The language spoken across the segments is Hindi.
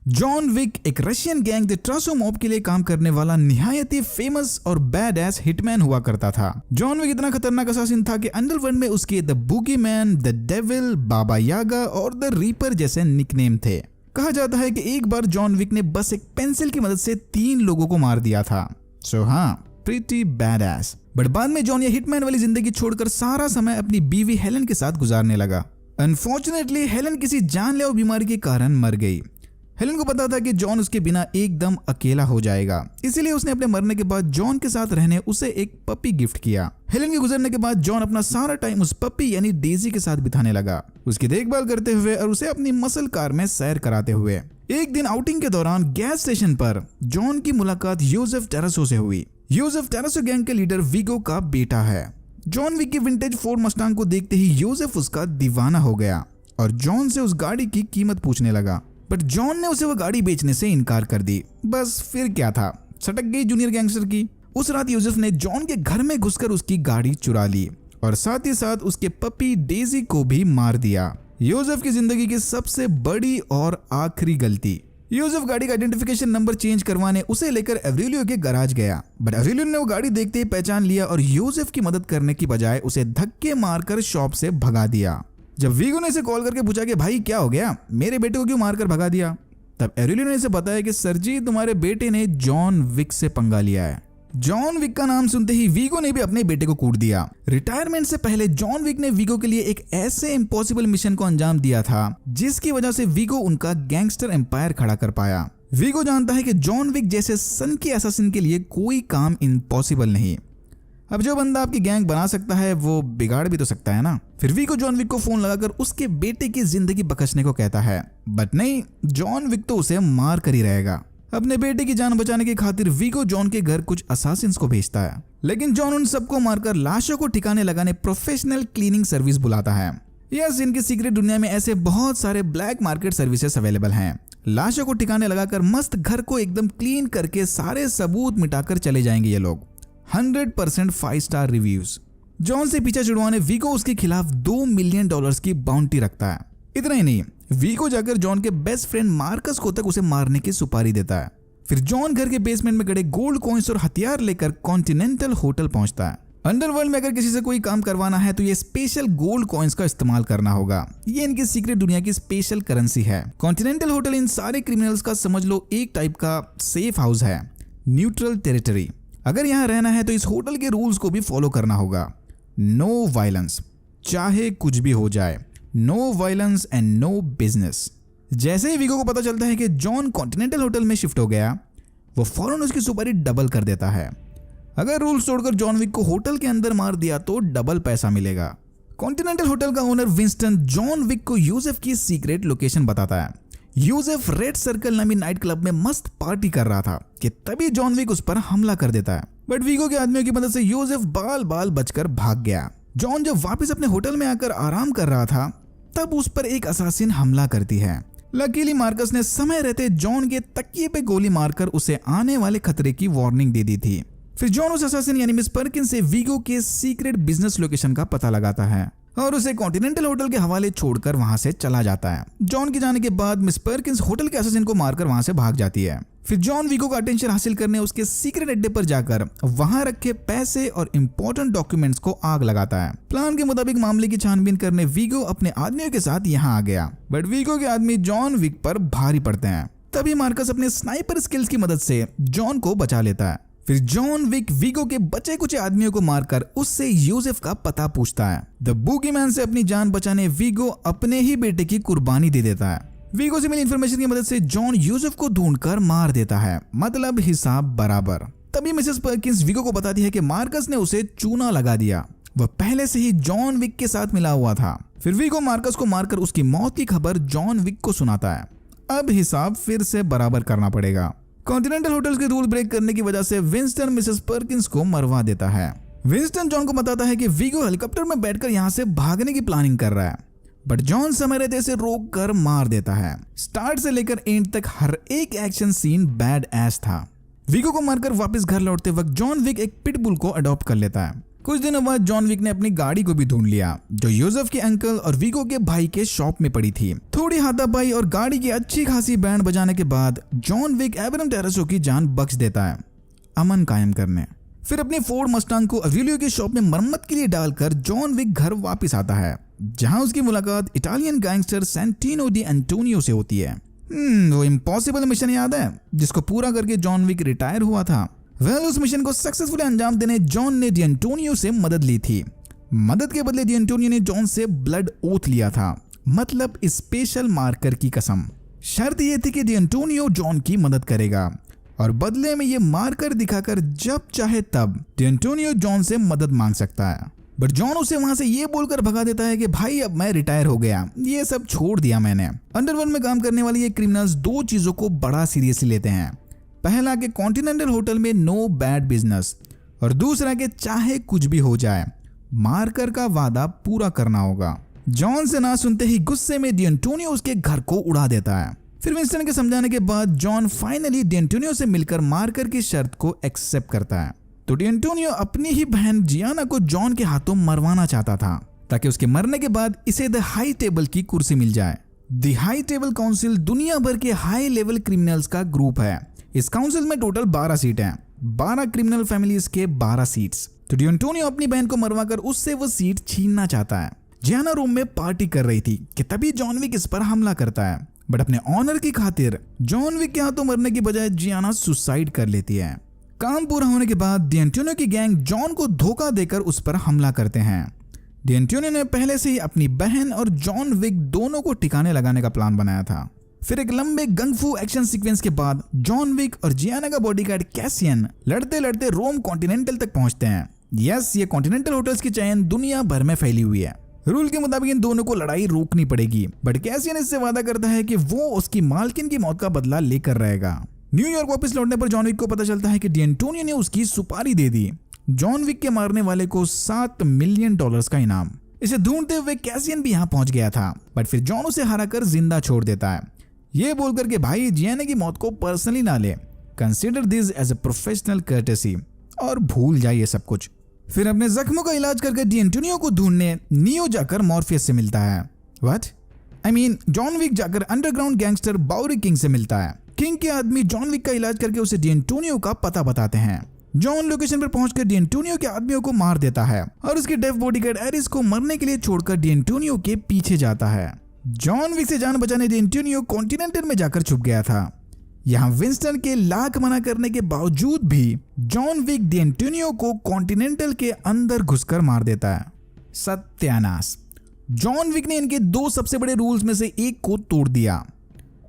जॉन विक एक रशियन गैंग द ट्रासो मॉब के लिए काम करने वाला निहायत ही फेमस और बैड एस हिटमैन हुआ करता था। जॉन विक इतना खतरनाक असासिन था कि अंडरवर्ल्ड में उसके the boogeyman, the devil, Baba Yaga और द रीपर जैसे निकनेम थे। कहा जाता है कि एक बार जॉन विक ने बस एक पेंसिल की मदद से 3 लोगों को मार दिया था। सो हाँ, प्रीटी बैड एस। बट बाद में जॉन ये हिटमैन वाली जिंदगी छोड़कर सारा समय अपनी बीवी हेलन के साथ गुजारने लगा। अनफॉर्चुनेटली हेलन किसी जानलेवा बीमारी के कारण मर गई। हेलन को पता था कि जॉन उसके बिना एकदम अकेला हो जाएगा, इसीलिए उसने अपने मरने के बाद जॉन के साथ रहने उसे एक पपी गिफ्ट किया। हेलन के गुजरने के बाद जॉन अपना सारा टाइम उस पपी यानी डेजी के साथ बिताने लगा, उसकी देखभाल करते हुए और उसे अपनी मसल कार में सैर कराते हुए। एक दिन आउटिंग के दौरान गैस स्टेशन पर जॉन की मुलाकात योसेफ टेरासो से हुई। योसेफ टेरासो गैंग के लीडर वीगो का बेटा है। जॉन विक की विंटेज फोर्ड मस्टांग को देखते ही योसेफ उसका दीवाना हो गया और जॉन से उस गाड़ी की कीमत पूछने लगा, बट जॉन ने उसे वो गाड़ी बेचने से इनकार कर दी। बस फिर क्या था, सटक गई जूनियर गैंगस्टर की। उस रात योसेफ ने जॉन के घर में घुसकर उसकी गाड़ी चुरा ली और साथ ही साथ उसके पपी डेजी को भी मार दिया। योसेफ की जिंदगी की सबसे बड़ी और आखिरी गलती। योसेफ गाड़ी का आइडेंटिफिकेशन नंबर चेंज करवाने उसे लेकर एवरेलियो के गैराज गया, बट एवरेलियो ने वो गाड़ी देखते ही पहचान लिया और योसेफ की मदद करने की बजाय उसे धक्के मारकर शॉप से भगा दिया। जब वीगो ने इसे कॉल करके पूछा कि भाई क्या हो गया, मेरे बेटे को क्यों मारकर भगा दिया, तब एवरेलियो ने इसे बताया कि सर जी, तुम्हारे बेटे ने जॉन विक से पंगा लिया है। जॉन विक का नाम सुनते ही वीगो ने भी अपने बेटे को कूट दिया। रिटायरमेंट से पहले जॉन विक ने वीगो के लिए एक ऐसे इम्पॉसिबल मिशन को अंजाम दिया था जिसकी वजह से वीगो उनका गैंगस्टर एम्पायर खड़ा कर पाया। वीगो जानता है कि जॉन विक जैसे सन के असैसिन के लिए कोई काम इम्पॉसिबल नहीं। अब जो बंदा आपकी गैंग बना सकता है वो बिगाड़ भी तो सकता है ना। फिर वीगो जॉन विक को फोन लगाकर उसके बेटे की जिंदगी बख्शने को कहता है, बट नहीं, जॉन विक तो उसे मार कर ही रहेगा। अपने बेटे की जान बचाने की खातिर वीगो जॉन के घर कुछ असासिन्स को भेजता है, लेकिन जॉन उन सबको मारकर लाशों को ठिकाने लगाने प्रोफेशनल क्लीनिंग सर्विस बुलाता है। यस, इनकी सीक्रेट दुनिया में ऐसे बहुत सारे ब्लैक मार्केट सर्विसेज अवेलेबल हैं। लाशों को ठिकाने लगाकर मस्त घर को एकदम क्लीन करके सारे सबूत मिटाकर चले जाएंगे ये लोग। 100% 5 स्टार रिव्यूज। जॉन से पीछा छुड़वाने वीगो उसके खिलाफ $2 मिलियन की बाउंटी रखता है। इतना ही नहीं, वीगो जाकर जॉन के बेस्ट फ्रेंड मार्कस को तक उसे मारने की सुपारी देता है। फिर जॉन घर के बेसमेंट में गड़े गोल्ड कॉइन्स और हथियार लेकर कॉन्टिनेंटल होटल पहुंचता है। अंडरवर्ल्ड में अगर किसी से कोई काम करवाना है तो ये स्पेशल गोल्ड कॉइन्स का इस्तेमाल करना होगा। ये इनकी सीक्रेट दुनिया की स्पेशल करेंसी है। कॉन्टिनेंटल होटल इन सारे क्रिमिनल्स का समझ लो एक टाइप का सेफ हाउस है, न्यूट्रल टेरिटरी। अगर यहाँ रहना है तो इस होटल के रूल्स को भी फॉलो करना होगा। नो वायलेंस, चाहे कुछ भी हो जाए। No violence and no business. जैसे ही वीगो को पता चलता है कि जॉन कॉन्टिनेंटल होटल में शिफ्ट हो गया, वो फौरन उसकी सुपारी डबल कर देता है। अगर रूल्स तोड़कर जॉन विक को होटल के अंदर मार दिया तो डबल पैसा मिलेगा। कॉन्टिनेंटल होटल का ओनर विंस्टन जॉन विक को यूसेफ की सीक्रेट लोकेशन बताता है। यूसेफ रेड सर्कल नामी नाइट क्लब में मस्त पार्टी कर रहा था कि तभी जॉन विक उस पर हमला कर देता है, बट वीगो के आदमियों की मदद से यूसेफ बाल बाल बचकर भाग गया। जॉन जब वापस अपने होटल में आकर आराम कर रहा था तब उस पर एक असासिन हमला करती है। लकीली मार्कस ने समय रहते जॉन के तकिए पे गोली मारकर उसे आने वाले खतरे की वार्निंग दे दी थी। फिर जॉन उस असासिन यानी मिस पर्किन से वीगो के सीक्रेट बिजनेस लोकेशन का पता लगाता है और उसे कॉन्टिनेंटल होटल के हवाले छोड़कर वहां से चला जाता है। जॉन के जाने के बाद मिस पर्किंस होटल के असासिन को मारकर वहां से भाग जाती है। फिर जॉन वीगो का अटेंशन हासिल करने उसके सीक्रेट अड्डे पर जाकर वहां रखे पैसे और इंपॉर्टेंट डॉक्यूमेंट्स को आग लगाता है। प्लान के मुताबिक मामले की छानबीन करने वीगो अपने आदमियों के साथ यहाँ आ गया, बट वीगो के आदमी जॉन विक पर भारी पड़ते हैं। तभी मार्कस अपने स्नाइपर स्किल्स की मदद से जॉन को बचा लेता है। फिर जॉन विक वीगो के बचे कुछ आदमियों को मारकर उससे यूसेफ का पता पूछता है। द बूगीमैन से अपनी जान बचाने वीगो अपने ही बेटे की कुर्बानी दे देता है। वीगो से मिली इंफॉर्मेशन की मदद से जॉन यूसेफ को ढूंढकर मार देता है, मतलब हिसाब बराबर। तभी मिसेस पर्किंस वीगो को बताती है कि मार्कस ने उसे चूना लगा दिया, वह पहले से ही जॉन विक के साथ मिला हुआ था। फिर वीगो मार्कस को मारकर उसकी मौत की खबर जॉन विक को सुनाता है। अब हिसाब फिर से बराबर करना पड़ेगा। कॉन्टिनेंटल होटल्स के रूल ब्रेक करने की वजह से विंस्टन मिसेस पर्किंस को मरवा देता है। विंस्टन जॉन को बताता है कि वीगो हेलीकॉप्टर में बैठकर यहाँ से भागने की प्लानिंग कर रहा है, बट जॉन समय रहते इसे रोक कर मार देता है। स्टार्ट से लेकर एंड तक हर एक एक्शन सीन बैड एस था। वीगो को मारकर वापस घर लौटते वक्त जॉन विक एक पिटबुल को अडॉप्ट कर लेता है। कुछ दिनों बाद जॉन विक ने अपनी गाड़ी को भी ढूंढ लिया जो यूसेफ के अंकल और वीगो के भाई के शॉप में पड़ी थी। थोड़ी थोड़ी हाथापाई और गाड़ी की अच्छी खासी बैंड बजाने के बाद जॉन विक एब्राहम टेरेसो की जान बख्श देता है अमन कायम करने। फिर अपनी फोर्ड मस्टांग को अविलियो की शॉप में मरम्मत के लिए डालकर जॉन विक घर वापस आता है, जहां उसकी मुलाकात Italian gangster Santino D Antonio से होती है। वो इम्पॉसिबल मिशन याद है जिसको पूरा करके जॉन विक रिटायर हुआ था? उस मिशन को सक्सेसफुली अंजाम देने जॉन ने डी एंटोनियो से मदद ली थी। मदद के बदले डी एंटोनियो ने जॉन से ब्लड ओथ लिया था, मतलब स्पेशल मार्कर की कसम। शर्त यह थी कि डी एंटोनियो जॉन की मदद करेगा और बदले में ये मार्कर दिखाकर जब चाहे तब डी एंटोनियो जॉन से मदद मांग सकता है। बट जॉन उसे वहां से ये बोलकर भगा देता है कि भाई अब मैं रिटायर हो गया, ये सब छोड़ दिया मैंने। अंडरवर्ल्ड में काम करने वाले ये क्रिमिनल्स दो चीजों को बड़ा सीरियसली लेते हैं। पहला कि कॉन्टिनेंटल होटल में नो बैड बिजनेस, और दूसरा कि चाहे कुछ भी हो जाए मार्कर का वादा पूरा करना होगा। जॉन से ना सुनते ही गुस्से में डी एंटोनियो उसके घर को उड़ा देता है। फिर विंस्टन के समझाने के बाद जॉन फाइनली डी एंटोनियो से मिलकर मार्कर की शर्त को एक्सेप्ट करता है। तो डी एंटोनियो अपनी ही बहन जियाना को जॉन के हाथों मरवाना चाहता था ताकि उसके मरने के बाद इसे द हाई टेबल की कुर्सी मिल जाए। द हाई टेबल काउंसिल दुनिया भर के हाई लेवल क्रिमिनल्स का ग्रुप है। इस काउंसिल में टोटल 12 सीट हैं, 12 क्रिमिनल फैमिलीज के 12 सीट्स। तो डी एंटोनियो अपनी बहन को मरवाकर उससे वो सीट छीनना चाहता है। जियाना रूम में पार्टी कर रही थी कि तभी जॉन विक इस पर हमला करता है, बट अपने ऑनर की खातिर जॉन विक के हाथों मरने की बजाय जियाना सुसाइड कर लेती है। काम पूरा होने के बाद डी एंटोनियो की गैंग जॉन को धोखा देकर उस पर हमला करते हैं। डी एंटोनियो ने पहले से ही अपनी बहन और जॉन विक दोनों को ठिकाने लगाने का प्लान बनाया था। फिर एक लंबे गंगफू एक्शन सीक्वेंस के बाद जॉन विक और जियाना का बॉडीगार्ड कैसियन लड़ते लड़ते रोम कॉन्टिनेंटल तक पहुंचते हैं। यस, ये कॉन्टिनेंटल होटल्स की चेन दुनिया भर में फैली हुई है। रूल के मुताबिक इन दोनों को लड़ाई रोकनी पड़ेगी, बट कैसियन इससे वादा करता है कि वो उसकी मालकिन की मौत का बदला लेकर रहेगा। न्यूयॉर्क वापस लौटने पर जॉन विक को पता चलता है कि डी एंटोनियो ने उसकी सुपारी दे दी, जॉन विक के मारने वाले को $7 मिलियन का इनाम। इसे ढूंढते हुए कैसियन भी यहाँ पहुंच गया था, बट फिर जॉन उसे हराकर जिंदा छोड़ देता है, ये बोलकर के भाई जियाना की मौत को पर्सनली ना ले, consider this as a professional courtesy और भूल जाइए सब कुछ। फिर अपने जख्मों का इलाज करके डी एंटोनियो को ढूंढने नियो जाकर मॉर्फियस से मिलता है। What? I mean John Wick जाकर अंडरग्राउंड गैंगस्टर बाउरी किंग से मिलता है। किंग के आदमी जॉन विक का इलाज करके उसे डी एंटोनियो का पता बताते हैं। जॉन लोकेशन पर पहुंचकर डी एंटोनियो के आदमियों को मार देता है और उसके डेफ बॉडीगार्ड एरिस को मरने के लिए छोड़कर डी एंटोनियो के पीछे जाता है। जॉन विक से जान बचाने डी एंटोनियो कॉन्टिनेंटल में जाकर छुप गया था। यहाँ विंस्टन के लाख मना करने के बावजूद भी जॉन विक डी एंटोनियो को कॉन्टिनेंटल के अंदर घुसकर मार देता है। सत्यानाश! जॉन विक ने इनके 2 सबसे बड़े रूल्स में से एक को तोड़ दिया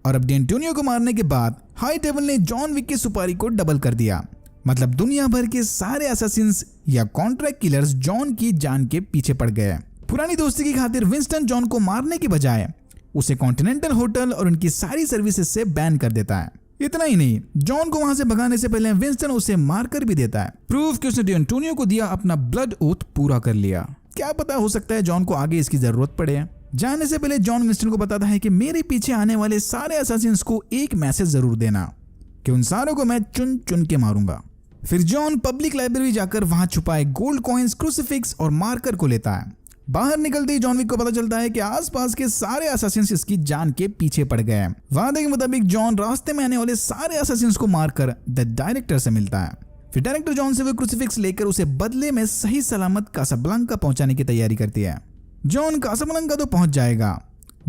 और अब डी एंटोनियो को मारने के बाद हाई टेबल ने जॉन विक की सुपारी को डबल कर दिया। मतलब दुनिया भर के सारे असैसिन्स या कॉन्ट्रैक्ट किलर्स जॉन की जान के पीछे पड़ गए। पुरानी दोस्ती की खातिर विंस्टन जॉन को मारने के बजाय उसे कॉन्टिनेंटल होटल और उनकी सारी सर्विसेज से बैन कर देता है। इतना ही नहीं, जॉन को वहां से भगाने से पहले विंस्टन उसे मारकर भी देता है, प्रूफ कि उसने डी एंटोनियो को दिया अपना ब्लड ओथ पूरा कर लिया। क्या पता, हो सकता है जॉन को आगे इसकी जरूरत पड़े। जाने से पहले जॉन विंस्टन को बताता है कि मेरे पीछे आने वाले सारे असैसिन्स को एक मैसेज जरूर देना कि उन सारों को मैं चुन चुन के मारूंगा। फिर जॉन पब्लिक लाइब्रेरी जाकर वहां छुपाए गोल्ड कॉइन्स, क्रूसिफिक्स और मार्कर को लेता है। बाहर निकलते ही जॉन विक को पता चलता है कि आसपास के सारे असैसिन्स इसकी जान के पीछे पड़ गए हैं। वादे के मुताबिक जॉन रास्ते में आने वाले सारे असैसिन्स को मारकर द डायरेक्टर से मिलता है। फिर डायरेक्टर जॉन से वो क्रूसिफिक्स लेकर उसे बदले में सही सलामत कासाब्लांका पहुंचाने की तैयारी करती है। जॉन कासाब्लांका तो पहुंच जाएगा,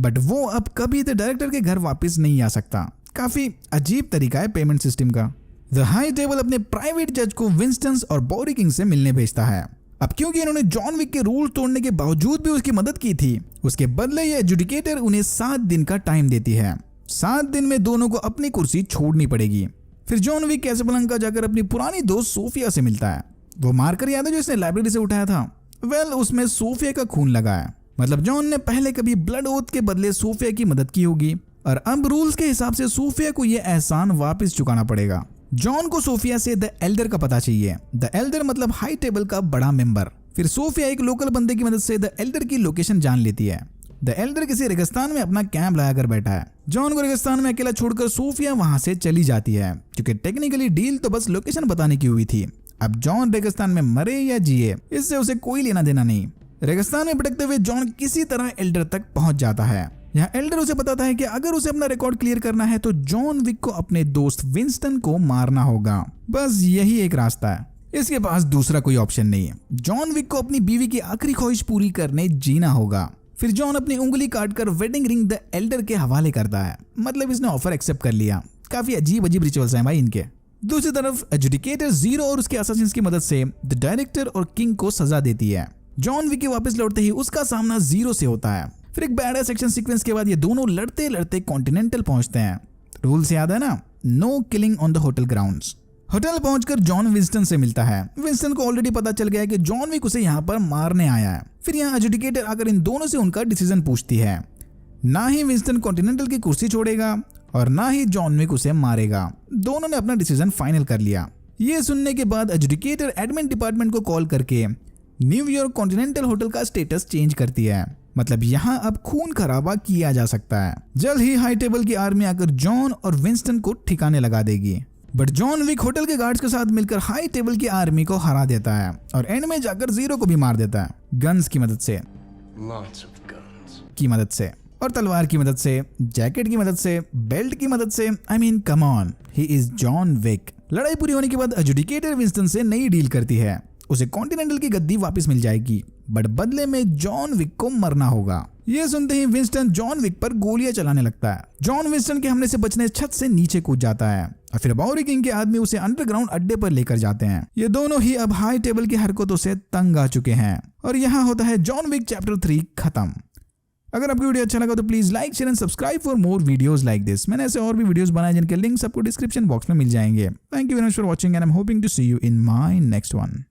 बट वो अब कभी द डायरेक्टर के घर वापस नहीं आ सकता। काफी अजीब तरीका है पेमेंट सिस्टम का। द हाई टेबल अपने प्राइवेट जज को विंस्टन और बाउरी किंग से मिलने भेजता है। अब क्योंकि इन्होंने जॉन विक के रूल तोड़ने के बावजूद भी उसकी मदद की थी, उसके बदले ये एजुडिकेटर उन्हें 7 दिन का टाइम देती है। 7 दिन में दोनों को अपनी कुर्सी छोड़नी पड़ेगी। फिर जॉन विक कासाब्लांका जाकर अपनी पुरानी दोस्त सोफिया से मिलता है। वो मारकर याद है जो इसने लाइब्रेरी से उठाया था? उसमें सोफिया का खून लगा है। मतलब जॉन ने पहले कभी ब्लड ओथ के बदले सोफिया की मदद की होगी और अब रूल्स के हिसाब से सोफिया को यह एहसान वापस चुकाना पड़ेगा। जॉन को सोफिया से द एल्डर का पता चाहिए। द एल्डर मतलब हाई टेबल का बड़ा मेंबर। फिर सोफिया एक लोकल बंदे की मदद से द एल्डर की लोकेशन जान लेती है। द एल्डर किसी रेगिस्तान में अपना कैंप लगाकर बैठा है। जॉन को रेगिस्तान में अकेला छोड़कर सोफिया वहां से चली जाती है, क्योंकि टेक्निकली डील तो बस लोकेशन बताने की हुई थी। अब जॉन रेगिस्तान में मरे या जिए, इससे उसे कोई लेना देना नहीं। रेगिस्तान में भटकते हुए जॉन किसी तरह एल्डर तक पहुंच जाता है। यहाँ एल्डर उसे बताता है कि अगर उसे अपना रिकॉर्ड क्लियर करना है तो जॉन विक को अपने दोस्त विंस्टन को मारना होगा। बस यही एक रास्ता है, इसके पास दूसरा कोई ऑप्शन नहीं है। जॉन विक को अपनी बीवी की आखिरी ख्वाहिश पूरी करने जीना होगा। फिर जॉन अपनी उंगली काटकर वेडिंग रिंग द एल्डर के हवाले करता है, मतलब इसने ऑफर एक्सेप्ट कर लिया। काफी अजीब अजीब रिचुअल्स हैं भाई इनके। दूसरी तरफ एजुडिकेटर जीरो और उसके असासिन्स की मदद से द डायरेक्टर और किंग को सजा देती है। जॉन विक के वापस लौटते ही उसका सामना जीरो से होता है। फिर एक बैड एक्शन सीक्वेंस के बाद ये दोनों लड़ते लड़ते कॉन्टिनेंटल पहुंचते हैं। रूल्स याद है ना, no killing on the hotel grounds. Hotel पहुंचकर जॉन विंस्टन से मिलता है। विंस्टन को ऑलरेडी पता चल गया है कि जॉन विक उसे यहाँ पर मारने आया है। फिर यहाँ एजुडिकेटर आकर इन दोनों से उनका डिसीजन पूछती है। ना ही विंस्टन कॉन्टिनेंटल की कुर्सी छोड़ेगा और ना ही जॉन विक उसे मारेगा। दोनों ने अपना डिसीजन फाइनल कर लिया। ये सुनने के बाद एजुडिकेटर एडमिन डिपार्टमेंट को कॉल करके न्यूयॉर्क कॉन्टिनेंटल होटल का स्टेटस चेंज करती है, मतलब यहाँ अब खून खराबा किया जा सकता है। जल्द ही हाई टेबल की आर्मी आकर जॉन और विंस्टन को ठिकाने लगा देगी। बट जॉन विक होटल के गार्ड्स के साथ मिलकर हाई टेबल की आर्मी को हरा देता है और एंड में जाकर जीरो को भी मार देता है, गन्स की मदद से और तलवार की मदद से, जैकेट की मदद से, बेल्ट की मदद से। I mean come on, he is John Wick. लड़ाई पूरी होने के बाद एजुडिकेटर विंस्टन से नई डील करती है। उसे कॉन्टिनेंटल की गद्दी वापस मिल जाएगी, बट बदले में जॉन विक को मरना होगा। ये सुनते ही विंस्टन जॉन विक पर गोलियां चलाने लगता है। जॉन विंस्टन के हमले से बचने छत से नीचे कूद जाता है और फिर बाउरी किंग के आदमी उसे अंडरग्राउंड अड्डे पर लेकर जाते हैं। ये दोनों ही अब हाई टेबल की हरकतों से तंग आ चुके हैं और यहाँ होता है जॉन विक चैप्टर 3 खत्म। अगर आपको वीडियो अच्छा लगा तो please like share and subscribe for more videos like this. मैंने ऐसे और भी वीडियोस बनाए जिनके लिंक्स आपको डिस्क्रिप्शन बॉक्स में मिल जाएंगे। Thank you very much for watching and I am hoping to see you in my next one.